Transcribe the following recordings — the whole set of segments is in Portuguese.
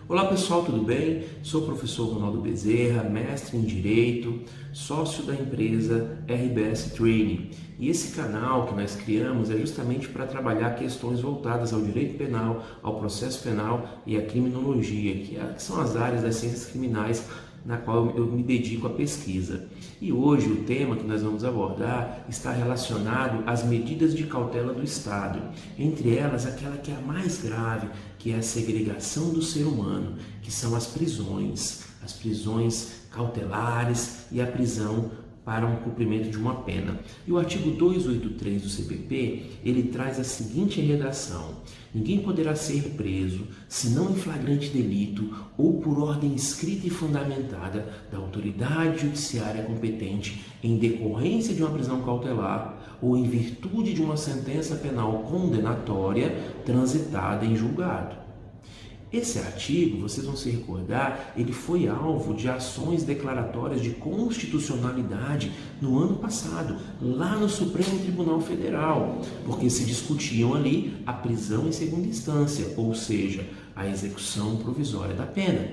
Olá pessoal, tudo bem? Sou o professor Ronaldo Bezerra, mestre em Direito, sócio da empresa RBS Training. E esse canal que nós criamos é justamente para trabalhar questões voltadas ao direito penal, ao processo penal e à criminologia, que são as áreas das ciências criminais na qual eu me dedico à pesquisa. E hoje o tema que nós vamos abordar está relacionado às medidas de cautela do Estado, entre elas aquela que é a mais grave, que é a segregação do ser humano, que são as prisões cautelares e a prisão para um cumprimento de uma pena. E o artigo 283 do CPP, ele traz a seguinte redação: ninguém poderá ser preso, senão em flagrante delito ou por ordem escrita e fundamentada da autoridade judiciária competente em decorrência de uma prisão cautelar ou em virtude de uma sentença penal condenatória transitada em julgado. Esse artigo, vocês vão se recordar, ele foi alvo de ações declaratórias de constitucionalidade no ano passado, lá no Supremo Tribunal Federal, porque se discutiam ali a prisão em segunda instância, ou seja, a execução provisória da pena.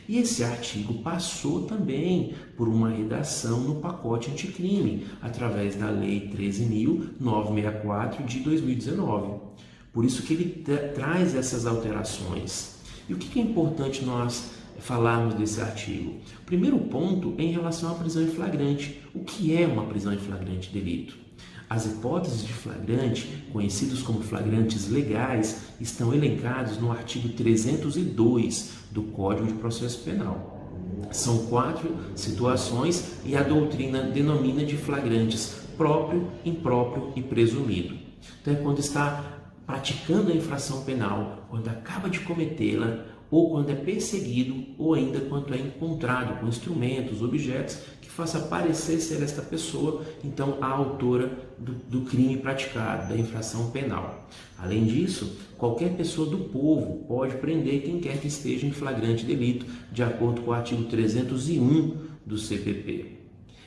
E esse artigo passou também por uma redação no pacote anticrime, através da Lei 13.964 de 2019. Por isso que ele traz essas alterações. E o que é importante nós falarmos desse artigo? O primeiro ponto é em relação à prisão em flagrante. O que é uma prisão em flagrante delito? As hipóteses de flagrante, conhecidos como flagrantes legais, estão elencados no artigo 302 do Código de Processo Penal. São 4 situações e a doutrina denomina de flagrantes próprio, impróprio e presumido. Então é quando está praticando a infração penal, quando acaba de cometê-la, ou quando é perseguido, ou ainda quando é encontrado com instrumentos, objetos que faça parecer ser esta pessoa, então a autora do crime praticado, da infração penal. Além disso, qualquer pessoa do povo pode prender quem quer que esteja em flagrante delito, de acordo com o artigo 301 do CPP.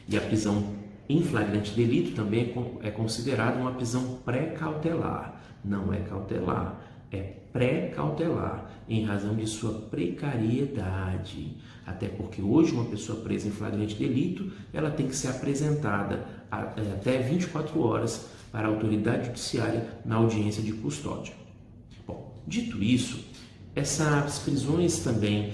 E a prisão em flagrante delito também é considerada uma prisão pré-cautelar. Não é cautelar, é pré-cautelar, em razão de sua precariedade. Até porque hoje uma pessoa presa em flagrante delito, ela tem que ser apresentada até 24 horas para a autoridade judiciária na audiência de custódia. Bom, dito isso, essas prisões também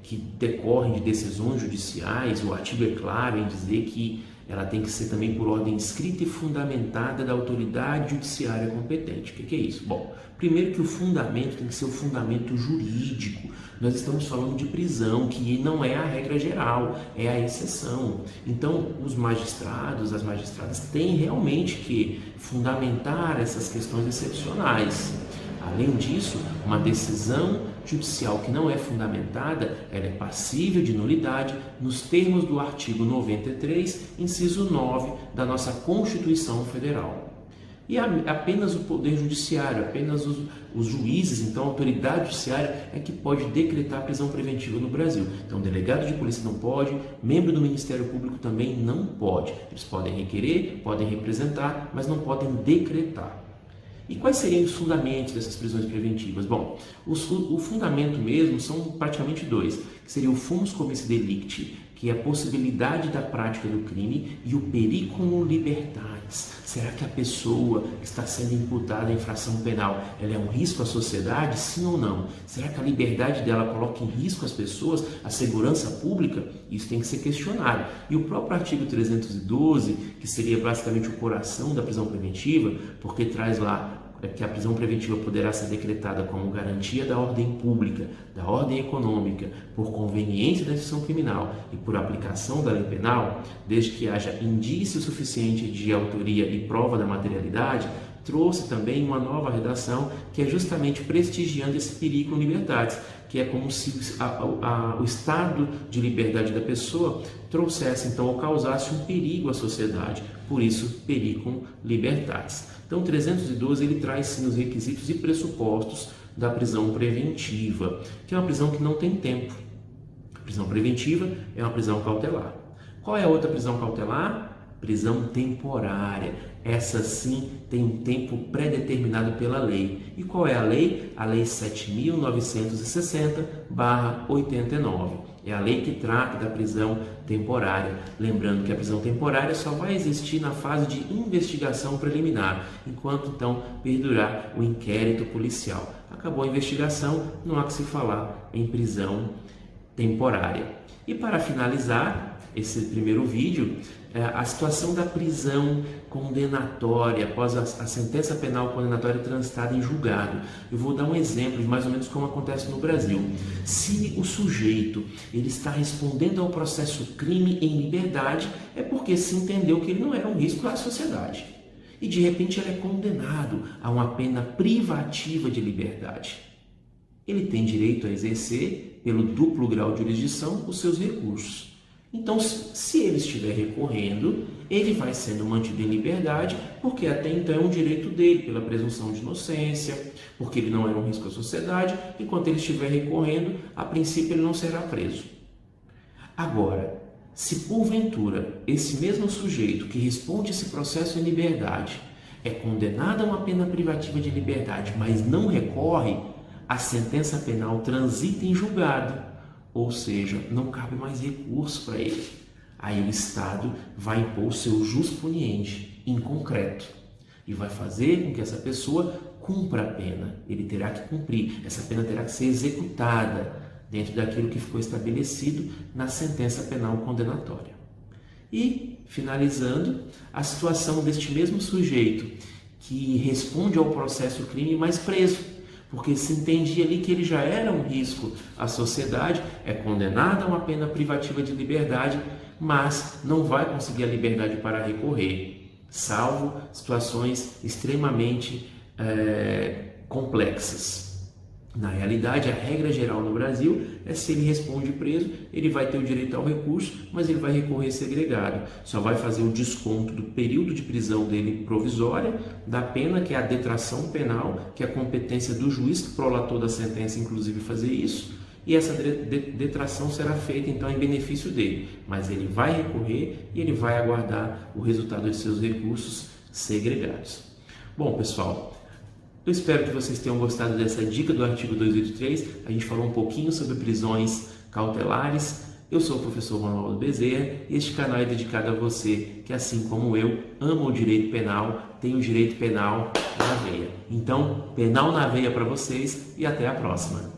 que decorrem de decisões judiciais, o artigo é claro em dizer que ela tem que ser também por ordem escrita e fundamentada da autoridade judiciária competente. O que é isso? Bom, primeiro que o fundamento tem que ser o fundamento jurídico. Nós estamos falando de prisão, que não é a regra geral, é a exceção. Então, os magistrados, as magistradas têm realmente que fundamentar essas questões excepcionais. Além disso, uma decisão judicial que não é fundamentada, ela é passível de nulidade nos termos do artigo 93, inciso 9 da nossa Constituição Federal. E apenas o Poder Judiciário, apenas os juízes, então a autoridade judiciária é que pode decretar prisão preventiva no Brasil. Então, delegado de polícia não pode, membro do Ministério Público também não pode. Eles podem requerer, podem representar, mas não podem decretar. E quais seriam os fundamentos dessas prisões preventivas? Bom, o fundamento mesmo são praticamente 2, que seria o fumus comici delicti, que é a possibilidade da prática do crime, e o periculum libertatis. Será que a pessoa que está sendo imputada em infração penal, ela é um risco à sociedade, sim ou não? Será que a liberdade dela coloca em risco as pessoas, a segurança pública? Isso tem que ser questionado. E o próprio artigo 312, que seria basicamente o coração da prisão preventiva, porque traz lá que a prisão preventiva poderá ser decretada como garantia da ordem pública, da ordem econômica, por conveniência da instituição criminal e por aplicação da lei penal, desde que haja indício suficiente de autoria e prova da materialidade, trouxe também uma nova redação que é justamente prestigiando esse periculum libertatis, que é como se o estado de liberdade da pessoa trouxesse então ou causasse um perigo à sociedade, por isso periculum libertatis. Então, o 312 ele traz sim os requisitos e pressupostos da prisão preventiva, que é uma prisão que não tem tempo. A prisão preventiva é uma prisão cautelar. Qual é a outra prisão cautelar? Prisão temporária. essa sim tem um tempo pré-determinado pela lei. E qual é a lei? A Lei 7.960/89. É a lei que trata da prisão temporária. Lembrando que a prisão temporária só vai existir na fase de investigação preliminar, enquanto então perdurar o inquérito policial. Acabou a investigação, não há que se falar em prisão temporária. E para finalizar esse primeiro vídeo, a situação da prisão condenatória após a sentença penal condenatória transitada em julgado. Eu vou dar um exemplo de mais ou menos como acontece no Brasil. Se o sujeito ele está respondendo ao processo crime em liberdade, é porque se entendeu que ele não era um risco à sociedade. E de repente ele é condenado a uma pena privativa de liberdade. Ele tem direito a exercer, pelo duplo grau de jurisdição, os seus recursos. Então, se ele estiver recorrendo, ele vai sendo mantido em liberdade, porque até então é um direito dele, pela presunção de inocência, porque ele não era um risco à sociedade. Enquanto ele estiver recorrendo, a princípio ele não será preso. Agora, se porventura esse mesmo sujeito que responde esse processo em liberdade é condenado a uma pena privativa de liberdade, mas não recorre, a sentença penal transita em julgado. Ou seja, não cabe mais recurso para ele. Aí o Estado vai impor o seu jus puniendi em concreto e vai fazer com que essa pessoa cumpra a pena. Ele terá que cumprir, essa pena terá que ser executada dentro daquilo que ficou estabelecido na sentença penal condenatória. E, finalizando, a situação deste mesmo sujeito que responde ao processo crime, mas preso, porque se entendia ali que ele já era um risco à sociedade, é condenado a uma pena privativa de liberdade, mas não vai conseguir a liberdade para recorrer, salvo situações extremamente complexas. Na realidade, a regra geral no Brasil é se ele responde preso, ele vai ter o direito ao recurso, mas ele vai recorrer segregado. Só vai fazer o desconto do período de prisão dele provisória, da pena, que é a detração penal, que é a competência do juiz que prolatou da sentença, inclusive, fazer isso. E essa detração será feita, então, em benefício dele. Mas ele vai recorrer e ele vai aguardar o resultado de seus recursos segregados. Bom, pessoal, eu espero que vocês tenham gostado dessa dica do artigo 283. A gente falou um pouquinho sobre prisões cautelares. Eu sou o professor Ronaldo Bezerra e este canal é dedicado a você que, assim como eu, ama o direito penal, tem o direito penal na veia. Então, penal na veia para vocês e até a próxima.